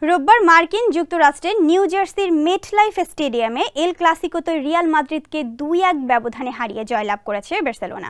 রোববার মার্কিন যুক্তরাষ্ট্রের নিউ জার্সির মেটলাইফ স্টেডিয়ামে এল ক্লাসিকোতে রিয়াল মাদ্রিদকে ২-১ ব্যবধানে হারিয়ে জয়লাভ করেছে বার্সেলোনা।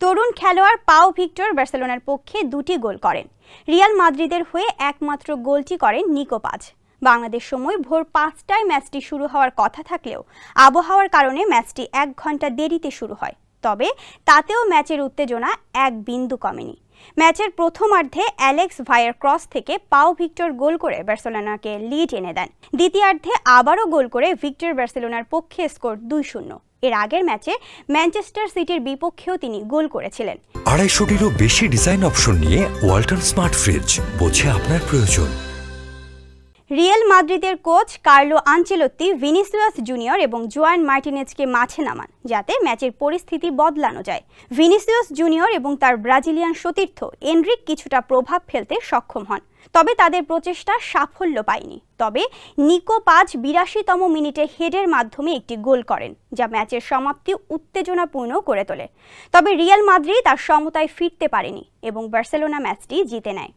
তরুণ খেলোয়াড় পাও ভিক্টর বার্সেলোনার পক্ষে ২টি গোল করেন। রিয়াল মাদ্রিদের হয়ে একমাত্র গোলটি করেন নিকো পাজ। বাংলাদেশ সময় ভোর ৫টায় ম্যাচটি শুরু হওয়ার কথা থাকলেও আবহাওয়ার কারণে ম্যাচটি ১ ঘন্টা দেরিতে শুরু হয়। তবে তাতেও ম্যাচের উত্তেজনা এক বিন্দু কমেনি। ম্যাচের প্রথমার্ধে অ্যালেক্স ভায়ার ক্রস থেকে পাও ভিক্টর গোল করে বার্সেলোনাকে লিড এনে দেন। দ্বিতীয়ার্ধে আবারও গোল করে ভিক্টর বার্সেলোনার পক্ষে স্কোর ২-০। এর আগের ম্যাচে ম্যানচেস্টার সিটির বিপক্ষেও তিনি গোল করেছিলেন। ২৫০টিরও বেশি ডিজাইন অপশন নিয়ে ওয়ালটন স্মার্ট ফ্রিজ, বোঝে আপনার প্রয়োজন। রিয়াল মাদ্রিদের coach Carlo Ancelotti Vinicius junior এবং জোয়ান মার্টিনেজকে মাঠে নামান যাতে ম্যাচের পরিস্থিতি বদলানো যায়। ভিনিসিয়াস জুনিয়র এবং তার ব্রাজিলিয়ান সতীর্থ এনরিক কিছুটা প্রভাব ফেলতে সক্ষম হন, তবে তাদের প্রচেষ্টা সাফল্য পায়নি। তবে নিকো পাজ ৮২তম মিনিটে হেডের মাধ্যমে একটি গোল করেন, যা ম্যাচের সমাপ্তি উত্তেজনাপূর্ণ করে তোলে। তবে রিয়াল মাদ্রিদ তার সমতায় ফিরতে পারেনি এবং বার্সেলোনা ম্যাচটি জিতে নেয়।